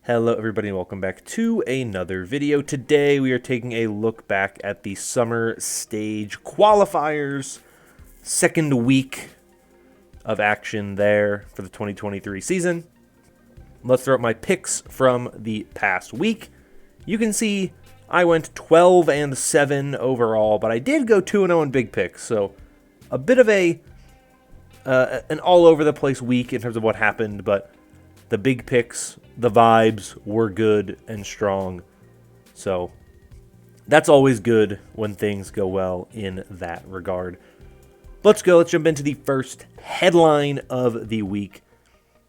Hello everybody and welcome back to another video. Today we are taking a look back at the summer stage qualifiers, second week of action there for the 2023 season. Let's throw up my picks from the past week. You can see I went 12-7 overall, but I did go 2-0 in big picks, so a bit of an all over the place week in terms of what happened, but the big picks, the vibes were good and strong. So that's always good when things go well in that regard. Let's jump into the first headline of the week.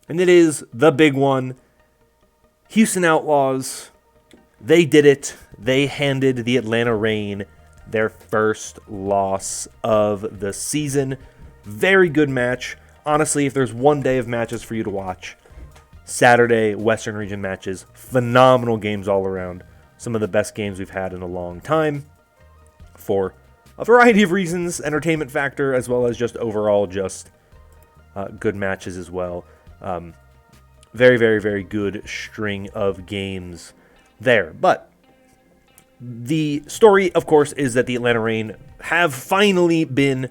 And it is the big one. Houston Outlaws. They did it. They handed the Atlanta Reign their first loss of the season. Very good match. Honestly, if there's one day of matches for you to watch, Saturday Western Region matches, phenomenal games all around. Some of the best games we've had in a long time for a variety of reasons, entertainment factor, as well as just overall good matches as well. Very, very, very good string of games there. But the story, of course, is that the Atlanta Reign have finally been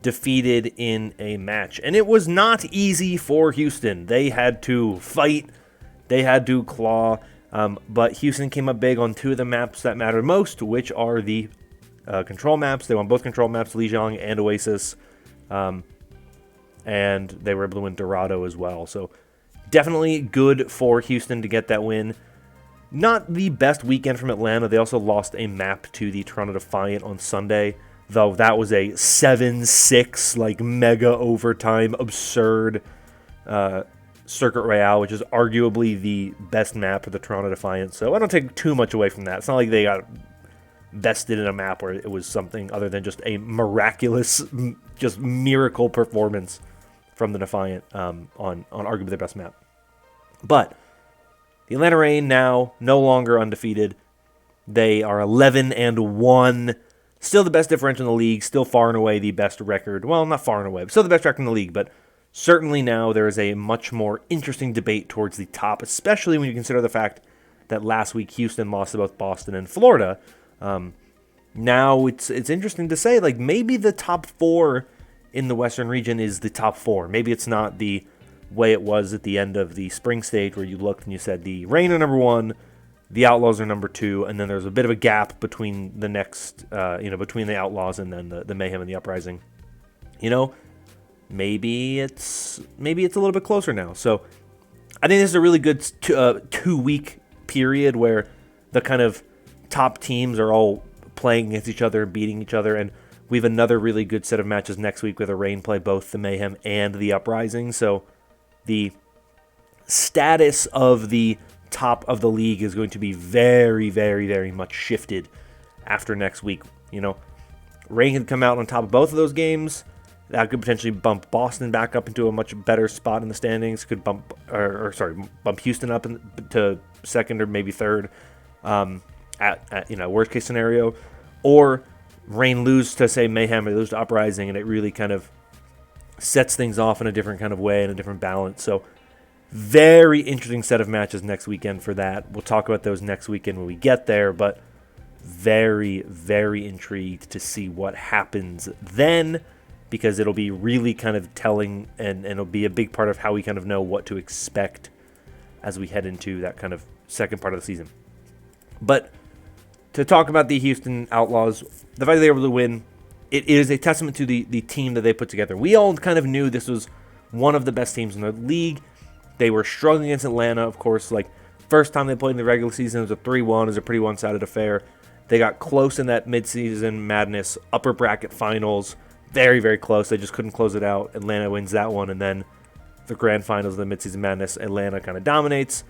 defeated in a match, and it was not easy for Houston. They had to fight, they had to claw, but Houston came up big on two of the maps that mattered most, which are the control maps. They won both control maps, Lijiang and Oasis, and they were able to win Dorado as well. So definitely good for Houston to get that win. Not the best weekend from Atlanta. They also lost a map to the Toronto Defiant on Sunday, though that was a 7-6, like, mega overtime, absurd Circuit Royale, which is arguably the best map of the Toronto Defiant. So I don't take too much away from that. It's not like they got vested in a map where it was something other than just a miraculous, just miracle performance from the Defiant on arguably their best map. But the Atlanta Reign now no longer undefeated. They are 11-1. Still the best differential in the league, still far and away the best record. Well, not far and away, but still the best record in the league. But certainly now there is a much more interesting debate towards the top, especially when you consider the fact that last week Houston lost to both Boston and Florida. Now it's interesting to say, like, maybe the top four in the Western region is the top four. Maybe it's not the way it was at the end of the spring stage where you looked and you said the Reign are number one, the Outlaws are number two, and then there's a bit of a gap between the next, between the Outlaws and then the Mayhem and the Uprising. Maybe it's a little bit closer now. So I think this is a really good 2-week period where the kind of top teams are all playing against each other and beating each other, and we have another really good set of matches next week with the Reign play both the Mayhem and the Uprising. So the status of the top of the league is going to be very, very, very much shifted after next week. Reign could come out on top of both of those games. That could potentially bump Boston back up into a much better spot in the standings. Could bump Houston up to second or maybe third at worst case scenario, or Reign lose to, say, Mayhem, or lose to Uprising, and it really kind of sets things off in a different kind of way and a different balance. So very interesting set of matches next weekend for that. We'll talk about those next weekend when we get there, but very, very intrigued to see what happens then, because it'll be really kind of telling, and it'll be a big part of how we kind of know what to expect as we head into that kind of second part of the season. But to talk about the Houston Outlaws, the fact that they were able to win, it is a testament to the team that they put together. We all kind of knew this was one of the best teams in the league. They were struggling against Atlanta, of course. Like, first time they played in the regular season, it was a 3-1. It was a pretty one-sided affair. They got close in that midseason madness, upper bracket finals. Very, very close. They just couldn't close it out. Atlanta wins that one. And then the grand finals of the midseason madness, Atlanta kind of dominates.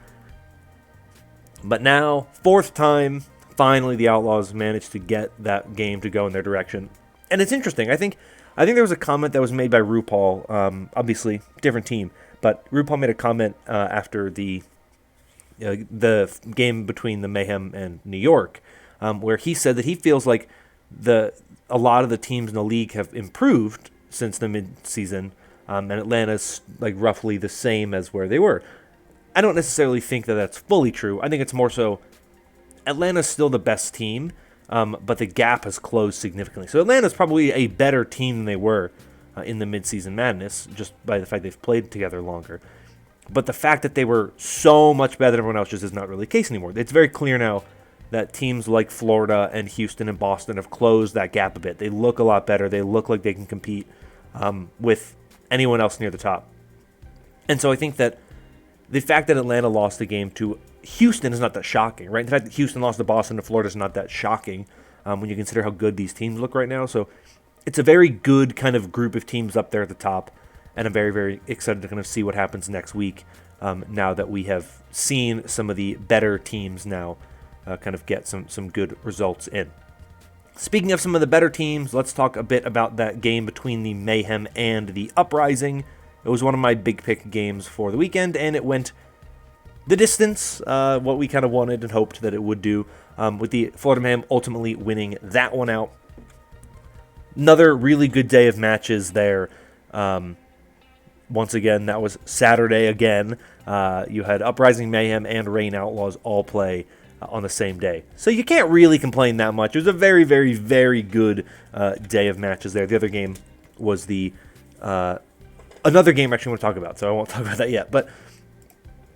But now, fourth time, finally the Outlaws managed to get that game to go in their direction. And it's interesting. I think there was a comment that was made by RuPaul. Obviously, different team. But RuPaul made a comment after the game between the Mayhem and New York, where he said that he feels like a lot of the teams in the league have improved since the mid-season, and Atlanta's like roughly the same as where they were. I don't necessarily think that that's fully true. I think it's more so Atlanta's still the best team, but the gap has closed significantly. So Atlanta's probably a better team than they were in the midseason madness, just by the fact they've played together longer. But the fact that they were so much better than everyone else just is not really the case anymore. It's very clear now that teams like Florida and Houston and Boston have closed that gap a bit. They look a lot better. They look like they can compete with anyone else near the top. And so I think that the fact that Atlanta lost the game to Houston is not that shocking, right? The fact that Houston lost to Boston and Florida is not that shocking when you consider how good these teams look right now. So it's a very good kind of group of teams up there at the top, and I'm very, very excited to kind of see what happens next week now that we have seen some of the better teams now kind of get some good results in. Speaking of some of the better teams, let's talk a bit about that game between the Mayhem and the Uprising. It was one of my big pick games for the weekend, and it went the distance, what we kind of wanted and hoped that it would do, with the Florida Mayhem ultimately winning that one out. Another really good day of matches there. Once again, that was Saturday again. You had Uprising, Mayhem, and Rain Outlaws all play on the same day. So you can't really complain that much. It was a very, very, very good day of matches there. The other game was the another game I actually want to talk about, so I won't talk about that yet. But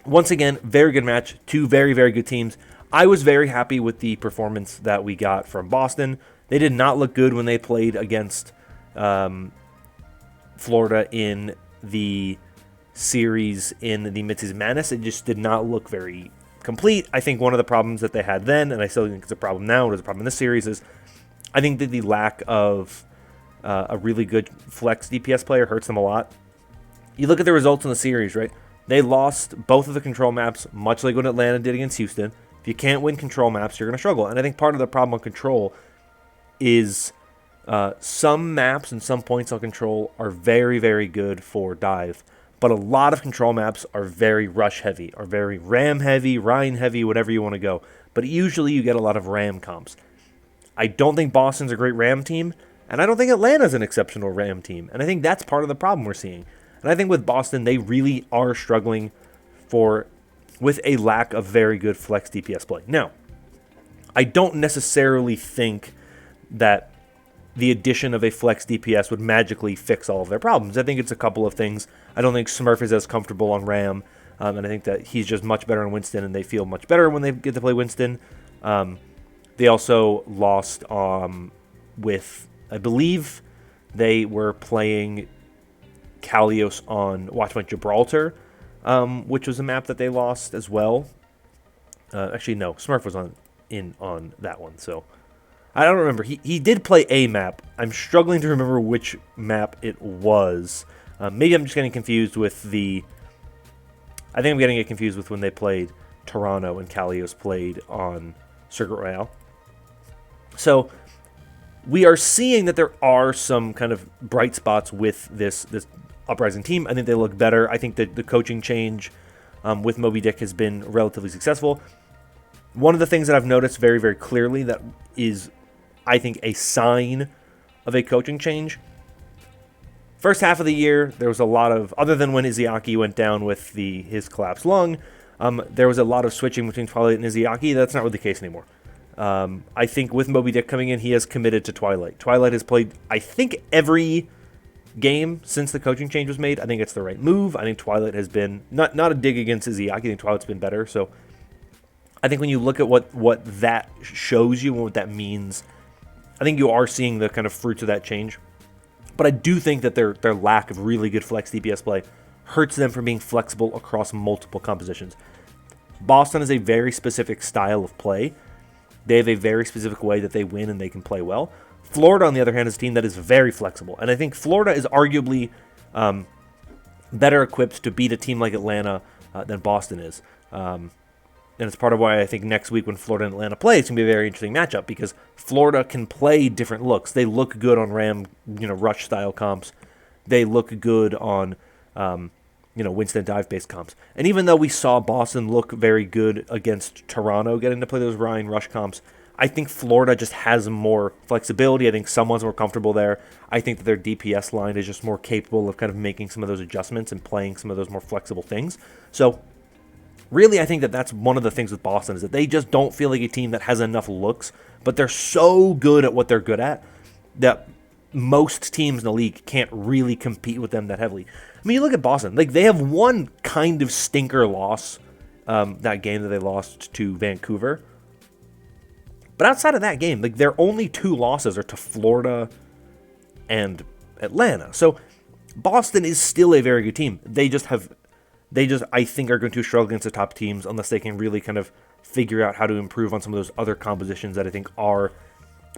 once again, very good match. Two very, very good teams. I was very happy with the performance that we got from Boston. They did not look good when they played against Florida in the series in the Midseason Madness. It just did not look very complete. I think one of the problems that they had then, and I still think it's a problem now, it's a problem in this series, is I think that the lack of a really good flex DPS player hurts them a lot. You look at the results in the series, right? They lost both of the control maps, much like what Atlanta did against Houston. If you can't win control maps, you're going to struggle. And I think part of the problem on control is some maps and some points on control are very, very good for dive. But a lot of control maps are very rush heavy, or very ram heavy, Rhine heavy, whatever you want to go. But usually you get a lot of ram comps. I don't think Boston's a great ram team, and I don't think Atlanta's an exceptional ram team. And I think that's part of the problem we're seeing. And I think with Boston, they really are struggling with a lack of very good flex DPS play. Now, I don't necessarily think that the addition of a flex DPS would magically fix all of their problems. I think it's a couple of things. I don't think Smurf is as comfortable on Ram, and I think that he's just much better on Winston, and they feel much better when they get to play Winston. They also lost with, I believe, they were playing Kalios on Watchpoint Gibraltar, which was a map that they lost as well. Actually, no, Smurf was on that one, so I don't remember. He did play a map. I'm struggling to remember which map it was. Maybe I'm just getting confused with I think I'm getting it confused with when they played Toronto and Kalios played on Circuit Royale. So we are seeing that there are some kind of bright spots with this Uprising team. I think they look better. I think that the coaching change with Moby Dick has been relatively successful. One of the things that I've noticed very, very clearly that is, I think, a sign of a coaching change. First half of the year, there was a lot of, other than when Izayaki went down with his collapsed lung, there was a lot of switching between Twilight and Izayaki. That's not really the case anymore. I think with Moby Dick coming in, he has committed to Twilight. Twilight has played, I think, every game since the coaching change was made. I think it's the right move. I think Twilight has been, not a dig against Izayaki, I think Twilight's been better. So I think when you look at what that shows you and what that means, I think you are seeing the kind of fruits of that change. But I do think that their lack of really good flex DPS play hurts them from being flexible across multiple compositions. Boston is a very specific style of play. They have a very specific way that they win and they can play well. Florida, on the other hand, is a team that is very flexible. And I think Florida is arguably better equipped to beat a team like Atlanta than Boston is. And it's part of why I think next week when Florida and Atlanta play, it's going to be a very interesting matchup because Florida can play different looks. They look good on Ram, rush style comps. They look good on, Winston dive based comps. And even though we saw Boston look very good against Toronto, getting to play those Ryan rush comps, I think Florida just has more flexibility. I think someone's more comfortable there. I think that their DPS line is just more capable of kind of making some of those adjustments and playing some of those more flexible things. So really, I think that that's one of the things with Boston is that they just don't feel like a team that has enough looks, but they're so good at what they're good at that most teams in the league can't really compete with them that heavily. I mean, you look at Boston, like they have one kind of stinker loss, that game that they lost to Vancouver. But outside of that game, like their only 2 losses are to Florida and Atlanta. So Boston is still a very good team. They just I think are going to struggle against the top teams unless they can really kind of figure out how to improve on some of those other compositions that I think are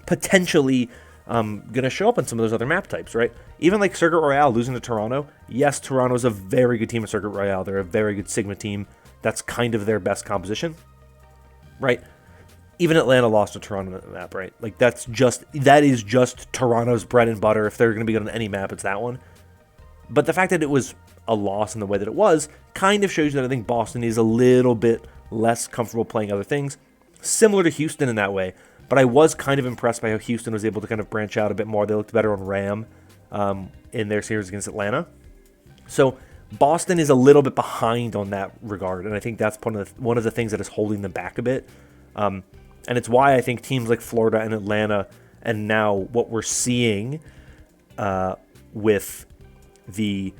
potentially going to show up on some of those other map types, right? Even like Circuit Royale losing to Toronto. Yes, Toronto's a very good team at Circuit Royale. They're a very good Sigma team. That's kind of their best composition, right? Even Atlanta lost to Toronto on the map, right? Like that is just Toronto's bread and butter. If they're going to be good on any map, it's that one. But the fact that it was a loss in the way that it was kind of shows you that I think Boston is a little bit less comfortable playing other things, similar to Houston in that way. But I was kind of impressed by how Houston was able to kind of branch out a bit more. They looked better on RAM in their series against Atlanta. So Boston is a little bit behind on that regard, and I think that's one of the things that is holding them back a bit. And it's why I think teams like Florida and Atlanta, and now what we're seeing with the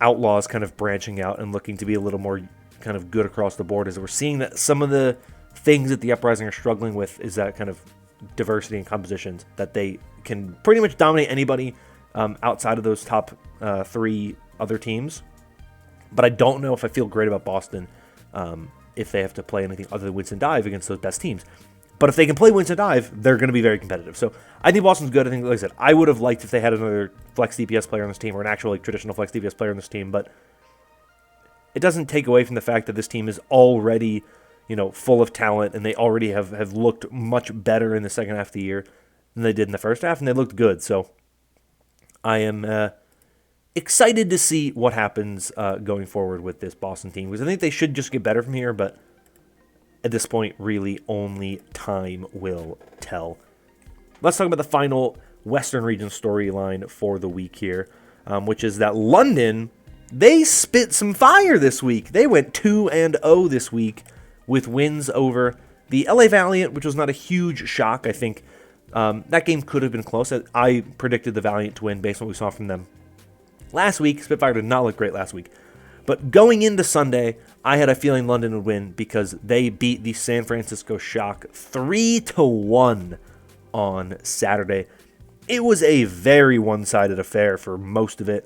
Outlaws kind of branching out and looking to be a little more kind of good across the board, is that we're seeing that some of the things that the Uprising are struggling with is that kind of diversity in compositions, that they can pretty much dominate anybody outside of those top 3 other teams. But I don't know if I feel great about Boston if they have to play anything other than Winston Dive against those best teams. But if they can play Winston Dive, they're going to be very competitive. So I think Boston's good. I think, like I said, I would have liked if they had another flex DPS player on this team, or an actual like traditional flex DPS player on this team. But it doesn't take away from the fact that this team is already, full of talent, and they already have looked much better in the second half of the year than they did in the first half, and they looked good. So I am excited to see what happens going forward with this Boston team, because I think they should just get better from here, but at this point, really only time will tell. Let's talk about the final Western region storyline for the week here, which is that London, they spit some fire this week. They went 2-0 this week with wins over the LA Valiant, which was not a huge shock. I think that game could have been close. I predicted the Valiant to win based on what we saw from them last week. Spitfire did not look great last week. But going into Sunday, I had a feeling London would win because they beat the San Francisco Shock 3-1 on Saturday. It was a very one-sided affair for most of it.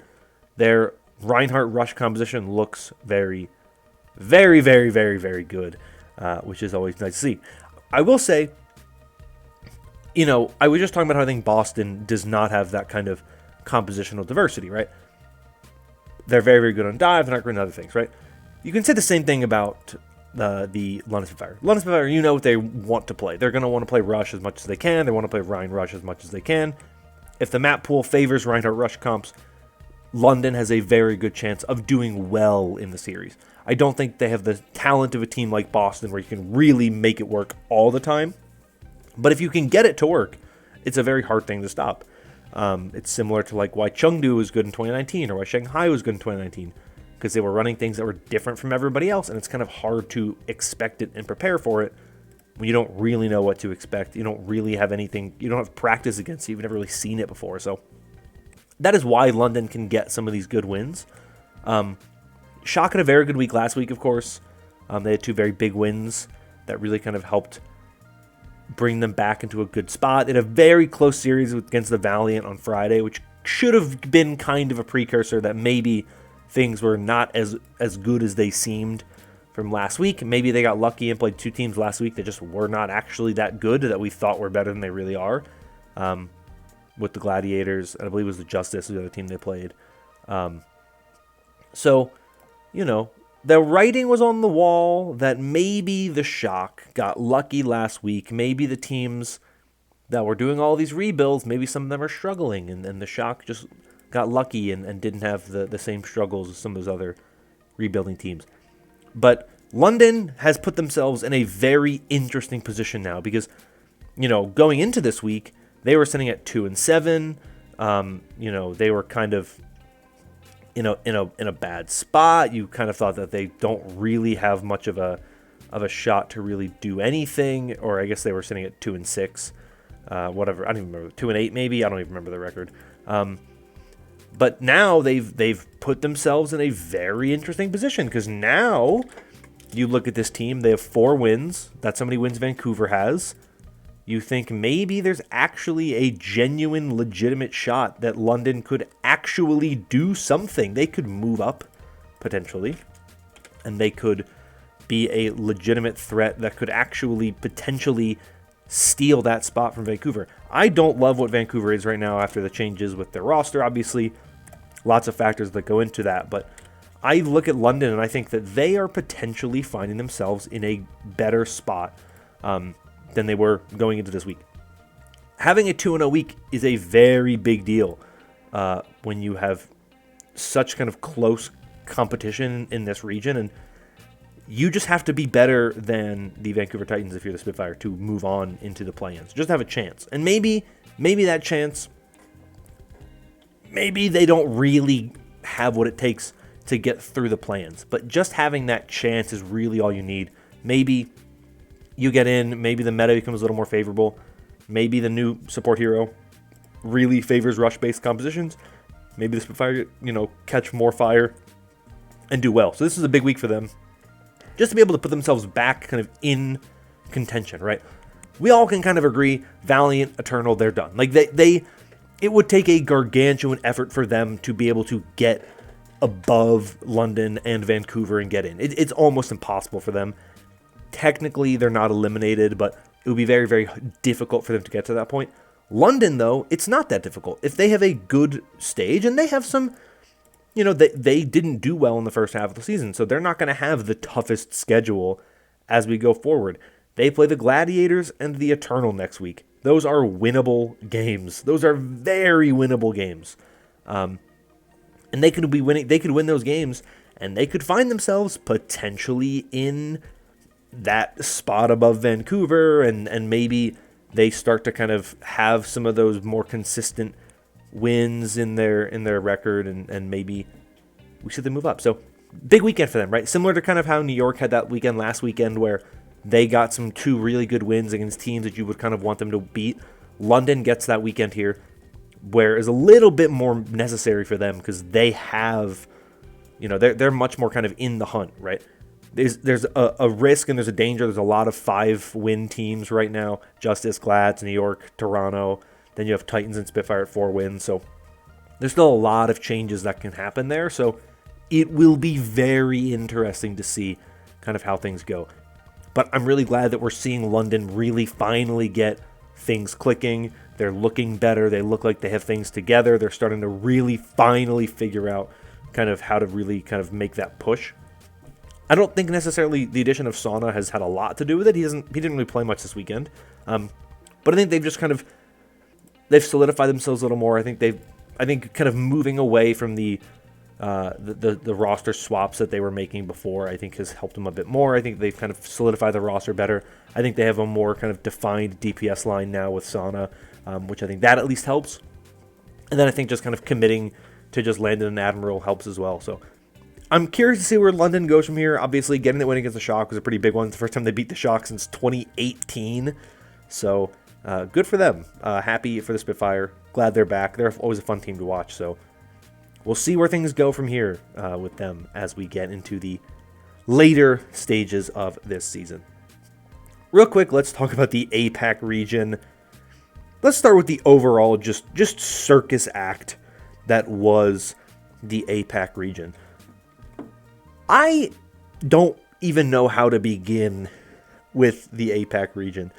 Their Reinhardt Rush composition looks very, very, very, very, very good, which is always nice to see. I will say, I was just talking about how I think Boston does not have that kind of compositional diversity, right? They're very, very good on dive. They're not great on other things, right? You can say the same thing about the London Spitfire. London Spitfire, what they want to play. They're going to want to play Rush as much as they can. They want to play Rhine Rush as much as they can. If the map pool favors Reinhardt Rush comps, London has a very good chance of doing well in the series. I don't think they have the talent of a team like Boston where you can really make it work all the time. But if you can get it to work, it's a very hard thing to stop. It's similar to like why Chengdu was good in 2019 or why Shanghai was good in 2019, because they were running things that were different from everybody else, and it's kind of hard to expect it and prepare for it when you don't really know what to expect. You don't really have anything, you don't have practice against it, you've never really seen it before. So that is why London can get some of these good wins. Shock had a very good week last week, of course. They had 2 very big wins that really kind of helped bring them back into a good spot. They had a very close series against the Valiant on Friday, which should have been kind of a precursor that maybe things were not as good as they seemed from last week. Maybe they got lucky and played 2 teams last week that just were not actually that good, that we thought were better than they really are. With the Gladiators, and I believe it was the Justice, the other team they played. So, the writing was on the wall that maybe the Shock got lucky last week. Maybe the teams that were doing all these rebuilds, maybe some of them are struggling, and the Shock just got lucky and didn't have the same struggles as some of those other rebuilding teams. But London has put themselves in a very interesting position now because, going into this week, they were sitting at 2-7. They were kind of in a bad spot. You kind of thought that they don't really have much of a shot to really do anything, or I guess they were sitting at 2-6, whatever. I don't even remember, 2-8 maybe. I don't even remember the record. But now they've put themselves in a very interesting position, because now you look at this team, they have 4 wins. That's how many wins Vancouver has. You think maybe there's actually a genuine, legitimate shot that London could actually do something. They could move up, potentially, and they could be a legitimate threat that could actually potentially steal that spot from Vancouver. I don't love what Vancouver is right now after the changes with their roster. Obviously, lots of factors that go into that, but I look at London and I think that they are potentially finding themselves in a better spot than they were going into this week. Having a 2-0 week is a very big deal when you have such kind of close competition in this region, and you just have to be better than the Vancouver Titans if you're the Spitfire to move on into the play-ins. Just have a chance. And maybe that chance, maybe they don't really have what it takes to get through the play-ins, but just having that chance is really all you need. Maybe you get in, maybe the meta becomes a little more favorable, maybe the new support hero really favors rush-based compositions, maybe the Spitfire, catch more fire and do well. So this is a big week for them, just to be able to put themselves back kind of in contention, right? We all can kind of agree, Valiant, Eternal, they're done. Like, it would take a gargantuan effort for them to be able to get above London and Vancouver and get in. It's almost impossible for them. Technically, they're not eliminated, but it would be very, very difficult for them to get to that point. London, though, it's not that difficult. If they have a good stage, and they have some, they didn't do well in the first half of the season, so they're not going to have the toughest schedule as we go forward. They play the Gladiators and the Eternal next week. Those are winnable games. Those are very winnable games. And they could be winning. They could win those games, and they could find themselves potentially in that spot above Vancouver, and maybe they start to kind of have some of those more consistent wins in their record, and maybe we see them move up. So big weekend for them, right? Similar to kind of how New York had that weekend last weekend where they got 2 really good wins against teams that you would kind of want them to beat. London gets that weekend here, where is a little bit more necessary for them because they have, they're much more kind of in the hunt, right? There's a risk and there's a danger. There's a lot of 5-win teams right now. Justice, Glads, New York, Toronto. Then you have Titans and Spitfire at 4 wins. So there's still a lot of changes that can happen there. So it will be very interesting to see kind of how things go. But I'm really glad that we're seeing London really finally get things clicking. They're looking better. They look like they have things together. They're starting to really finally figure out kind of how to really kind of make that push. I don't think necessarily the addition of Sauna has had a lot to do with it. He didn't really play much this weekend. But I think they've just kind of, they've solidified themselves a little more. I think kind of moving away from the roster swaps that they were making before, I think has helped them a bit more. I think they've kind of solidified the roster better. I think they have a more kind of defined DPS line now with Sauna, which I think that at least helps. And then I think just kind of committing to just Landon and Admiral helps as well. So I'm curious to see where London goes from here. Obviously, getting the win against the Shock was a pretty big one. It's the first time they beat the Shock since 2018. So good for them. Happy for the Spitfire. Glad they're back. They're always a fun team to watch. So we'll see where things go from here with them as we get into the later stages of this season. Real quick, let's talk about the APAC region. Let's start with the overall just circus act that was the APAC region. I don't even know how to begin with the APAC region.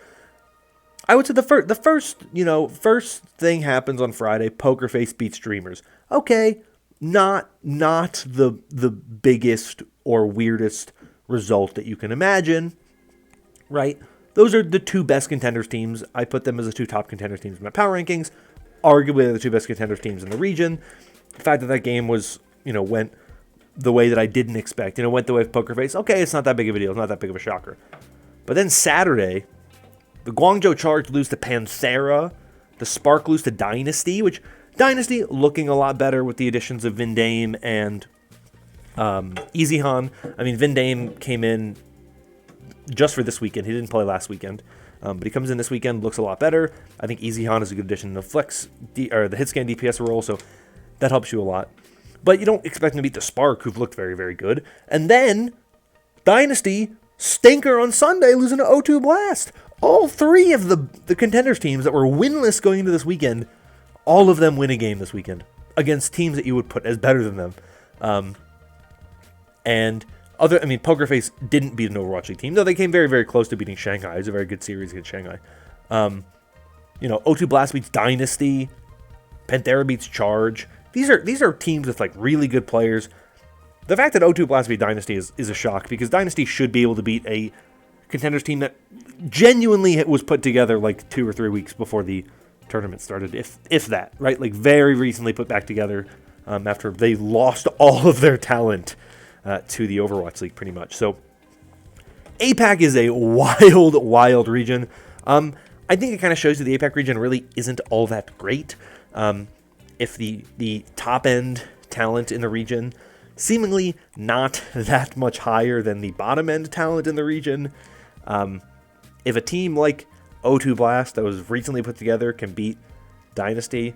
I would say the first thing happens on Friday. Poker Face beats Dreamers. Okay, not the biggest or weirdest result that you can imagine, right? Those are the 2 best contenders teams. I put them as the 2 top contenders teams in my power rankings. Arguably, they're the 2 best contenders teams in the region. The fact that game was, went the way that I didn't expect, went the way of Poker Face. Okay, it's not that big of a deal. It's not that big of a shocker. But then Saturday, the Guangzhou Charge lose to Panthera. The Spark lose to Dynasty, which Dynasty looking a lot better with the additions of Vindame and EasyHan. I mean, Vindame came in just for this weekend. He didn't play last weekend, but he comes in this weekend, looks a lot better. I think EasyHan is a good addition to the hit scan DPS role, so that helps you a lot. But you don't expect him to beat the Spark, who've looked very, very good. And then Dynasty stinker on Sunday, losing to O2 Blast. All three of the contenders teams that were winless going into this weekend, all of them win a game this weekend against teams that you would put as better than them. Poker Face didn't beat an Overwatch League team, though they came very, very close to beating Shanghai. It was a very good series against Shanghai. O2 Blast beats Dynasty. Panthera beats Charge. These are teams with like really good players. The fact that O2 Blast beat Dynasty is a shock, because Dynasty should be able to beat a contenders team that genuinely was put together like 2 or 3 weeks before the tournament started, if that, right? Like very recently put back together after they lost all of their talent to the Overwatch League pretty much. So APAC is a wild, wild region. I think it kind of shows you the APAC region really isn't all that great. If the top end talent in the region seemingly not that much higher than the bottom end talent in the region. If a team like O2 Blast that was recently put together can beat Dynasty,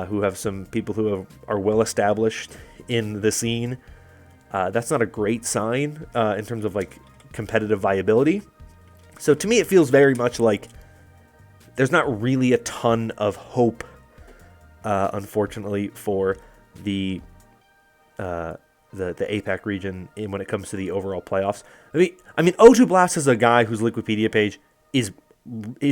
who have some people who are well established in the scene, that's not a great sign in terms of like competitive viability. So to me, it feels very much like there's not really a ton of hope, unfortunately, for the APAC region when it comes to the overall playoffs. I mean, O2 Blast is a guy whose Liquipedia page is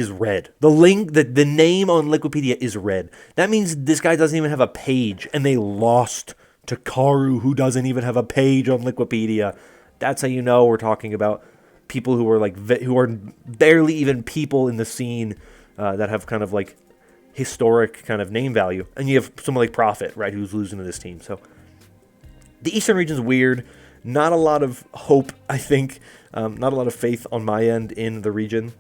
red. The name on Liquipedia is red. That means this guy doesn't even have a page, and they lost to Karu, who doesn't even have a page on Liquipedia. That's how you know we're talking about people who are who are barely even people in the scene that have kind of like historic kind of name value. And you have someone like Prophet, right, who's losing to this team. So the Eastern region's weird. Not a lot of hope, I think. Not a lot of faith on my end in the region.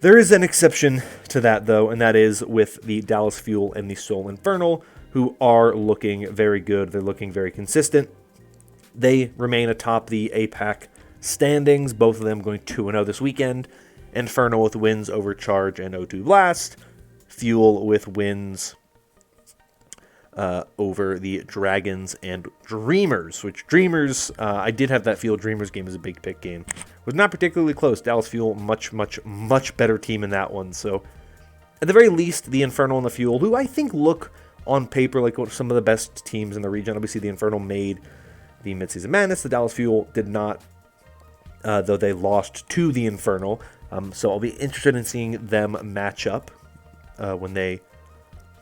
There is an exception to that, though, and that is with the Dallas Fuel and the Seoul Infernal, who are looking very good. They're looking very consistent. They remain atop the APAC standings, both of them going 2-0 this weekend. Infernal with wins over Charge and O2 Blast. Fuel with wins over the Dragons and Dreamers, which Dreamers, I did have that Fuel Dreamers game as a big pick game. Was not particularly close. Dallas Fuel, much, much, much better team in that one. So, at the very least, the Infernal and the Fuel, who I think look on paper like some of the best teams in the region. Obviously, the Infernal made the Midseason Madness. The Dallas Fuel did not, though they lost to the Infernal. So, I'll be interested in seeing them match up when they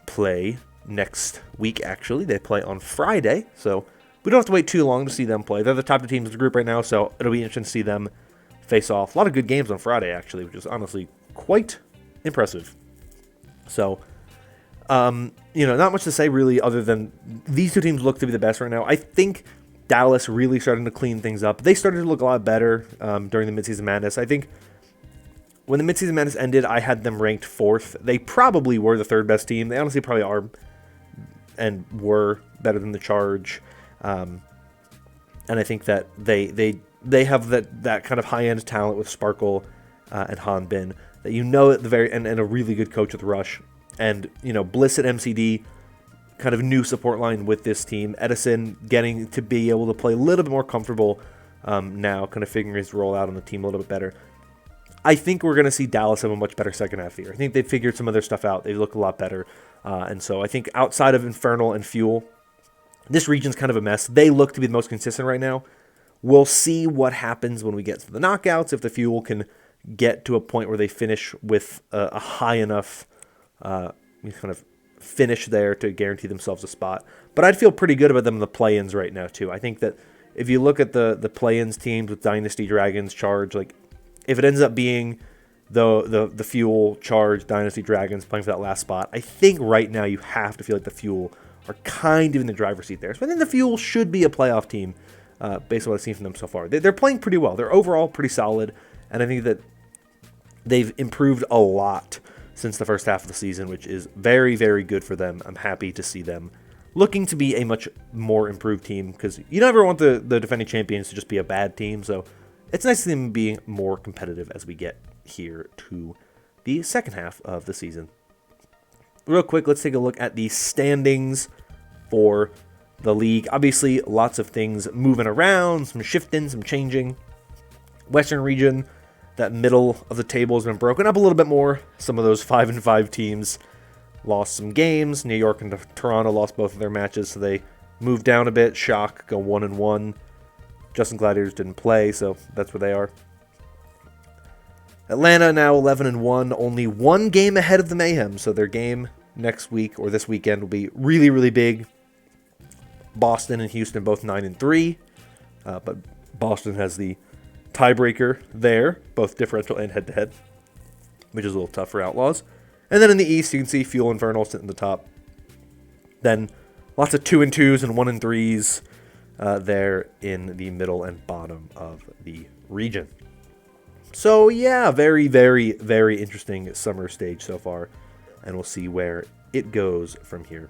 play next week, actually. They play on Friday, so we don't have to wait too long to see them play. They're the top 2 teams in the group right now, so it'll be interesting to see them face off. A lot of good games on Friday, actually, which is honestly quite impressive. So, not much to say, really, other than these 2 teams look to be the best right now. I think Dallas really starting to clean things up. They started to look a lot better during the Midseason Madness. I think when the Midseason Madness ended, I had them ranked 4th. They probably were the 3rd best team. They honestly probably are and were better than the Charge. And I think that they have that kind of high-end talent with Sparkle and Hanbin that at the very and a really good coach with Rush. And, Bliss at MCD, kind of new support line with this team. Edison getting to be able to play a little bit more comfortable now, kind of figuring his role out on the team a little bit better. I think we're going to see Dallas have a much better second half of the year. I think they've figured some of their stuff out. They look a lot better. And so I think outside of Infernal and Fuel, this region's kind of a mess. They look to be the most consistent right now. We'll see what happens when we get to the knockouts, if the Fuel can get to a point where they finish with a high enough kind of finish there to guarantee themselves a spot. But I'd feel pretty good about them in the play-ins right now, too. I think that if you look at the play-ins teams with Dynasty, Dragons, Charge, like, if it ends up being the Fuel, Charge, Dynasty, Dragons playing for that last spot, I think right now you have to feel like the Fuel are kind of in the driver's seat there. So I think the Fuel should be a playoff team based on what I've seen from them so far. They're playing pretty well. They're overall pretty solid, and I think that they've improved a lot since the first half of the season, which is very, very good for them. I'm happy to see them looking to be a much more improved team, because you never want the defending champions to just be a bad team, so it's nice to see them being more competitive as we get here to the second half of the season. Real quick, let's take a look at the standings for the league. Obviously, lots of things moving around, some shifting, some changing. Western region, that middle of the table has been broken up a little bit more. Some of those 5-5 teams lost some games. New York and Toronto lost both of their matches, so they moved down a bit. Shock go 1-1. Justin Gladiators didn't play, so that's where they are. Atlanta now 11-1, only one game ahead of the Mayhem, so their game next week or this weekend will be really, really big. Boston and Houston both 9-3, but Boston has the tiebreaker there, both differential and head-to-head, which is a little tough for Outlaws. And then in the East, you can see Fuel Infernal sitting at the top. Then lots of 2-2s and 1-3s there in the middle and bottom of the region. So yeah, very, very, very interesting summer stage so far, and we'll see where it goes from here.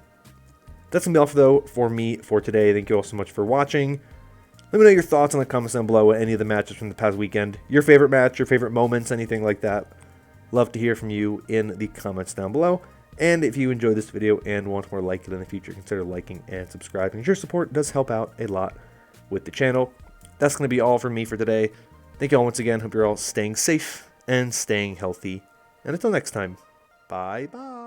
That's going to be all though for me for today. Thank you all so much for watching. Let me know your thoughts in the comments down below at any of the matches from the past weekend. Your favorite match, your favorite moments, anything like that. Love to hear from you in the comments down below. And if you enjoyed this video and want more like it in the future, consider liking and subscribing. Your support does help out a lot with the channel. That's going to be all from me for today. Thank you all once again. Hope you're all staying safe and staying healthy. And until next time, bye-bye.